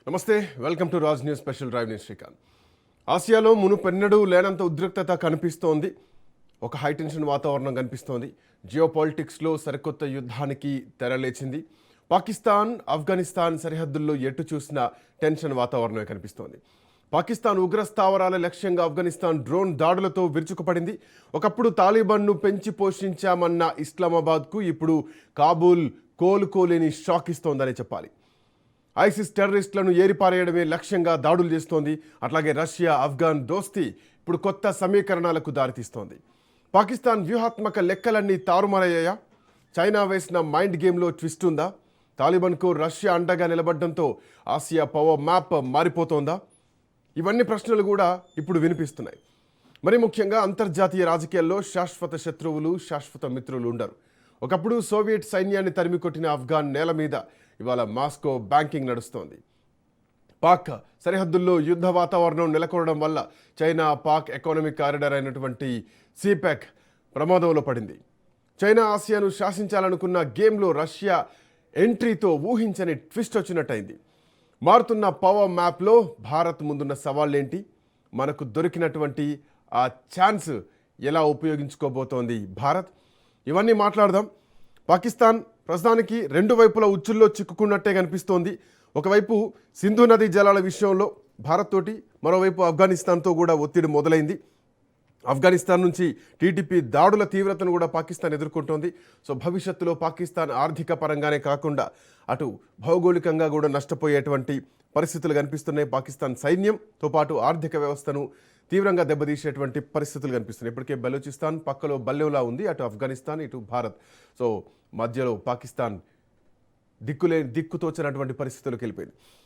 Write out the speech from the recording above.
నమస్తే, welcome to Raj news special drive. నేను శ్రీకాంత్. ఆసియాలో మునుపెన్నడూ లేనంత ఉద్రిక్తత కనిపిస్తోంది. ఒక హైటెన్షన్ వాతావరణం కనిపిస్తోంది. జియో పాలిటిక్స్లో సరికొత్త యుద్ధానికి తెరలేచింది. పాకిస్తాన్ ఆఫ్ఘనిస్తాన్ సరిహద్దుల్లో ఎటు చూసినా టెన్షన్ వాతావరణమే కనిపిస్తోంది. పాకిస్తాన్ ఉగ్రస్థావరాల లక్ష్యంగా ఆఫ్ఘనిస్తాన్ డ్రోన్ దాడులతో విరుచుకుపడింది. ఒకప్పుడు తాలిబాన్ను పెంచి పోషించామన్న ఇస్లామాబాద్కు ఇప్పుడు కాబూల్ కోలుకోలేని షాక్ ఇస్తోందనే చెప్పాలి. ఐసిస్ టెర్రరిస్టులను ఏరిపారేయడమే లక్ష్యంగా దాడులు చేస్తోంది. అట్లాగే రష్యా ఆఫ్ఘాన్ దోస్తీ ఇప్పుడు కొత్త సమీకరణాలకు దారితీస్తోంది. పాకిస్తాన్ వ్యూహాత్మక లెక్కలన్నీ తారుమారయ్యాయా? చైనా వేసిన మైండ్ గేమ్లో ట్విస్ట్ ఉందా? తాలిబాన్కు రష్యా అండగా నిలబడడంతో ఆసియా పవర్ మ్యాప్ మారిపోతోందా? ఇవన్నీ ప్రశ్నలు కూడా ఇప్పుడు వినిపిస్తున్నాయి. మరి ముఖ్యంగా అంతర్జాతీయ రాజకీయాల్లో శాశ్వత శత్రువులు, శాశ్వత మిత్రులు ఉండరు. ఒకప్పుడు సోవియట్ సైన్యాన్ని తరిమికొట్టిన ఆఫ్ఘాన్ నేల మీద ఇవాళ మాస్కో బ్యాంకింగ్ నడుస్తోంది. పాక్ సరిహద్దుల్లో యుద్ధ వాతావరణం నెలకొనడం వల్ల చైనా పాక్ ఎకానమిక్ కారిడార్ అయినటువంటి సిపెక్ ప్రమాదంలో పడింది. చైనా ఆసియాను శాసించాలనుకున్న గేమ్లో రష్యా ఎంట్రీతో ఊహించని ట్విస్ట్ వచ్చినట్టయింది. మారుతున్న పవర్ మ్యాప్లో భారత్ ముందున్న సవాళ్ళేంటి? మనకు దొరికినటువంటి ఆ ఛాన్స్ ఎలా ఉపయోగించుకోబోతోంది భారత్? ఇవన్నీ మాట్లాడదాం. పాకిస్తాన్ ప్రస్తుతానికి రెండు వైపుల ఉచ్చుల్లో చిక్కుకున్నట్టే కనిపిస్తోంది. ఒకవైపు సింధు నదీ జలాల విషయంలో భారత్ తోటి, మరోవైపు ఆఫ్ఘనిస్తాన్తో కూడా ఒత్తిడి మొదలైంది. ఆఫ్ఘనిస్తాన్ నుంచి టీటీపీ దాడుల తీవ్రతను కూడా పాకిస్తాన్ ఎదుర్కొంటోంది. సో భవిష్యత్తులో పాకిస్తాన్ ఆర్థిక పరంగానే కాకుండా అటు భౌగోళికంగా కూడా నష్టపోయేటువంటి పరిస్థితులు కనిపిస్తున్నాయి. పాకిస్తాన్ సైన్యంతో పాటు ఆర్థిక వ్యవస్థను తీవ్రంగా దెబ్బతీసేటువంటి పరిస్థితులు కనిపిస్తున్నాయి. ఇప్పటికే బలూచిస్తాన్ పక్కలో బల్లెంలా ఉంది, అటు ఆఫ్ఘనిస్తాన్ ఇటు భారత్. సో మధ్యలో పాకిస్తాన్ దిక్కుతోచినటువంటి పరిస్థితులకు వెళ్ళిపోయింది.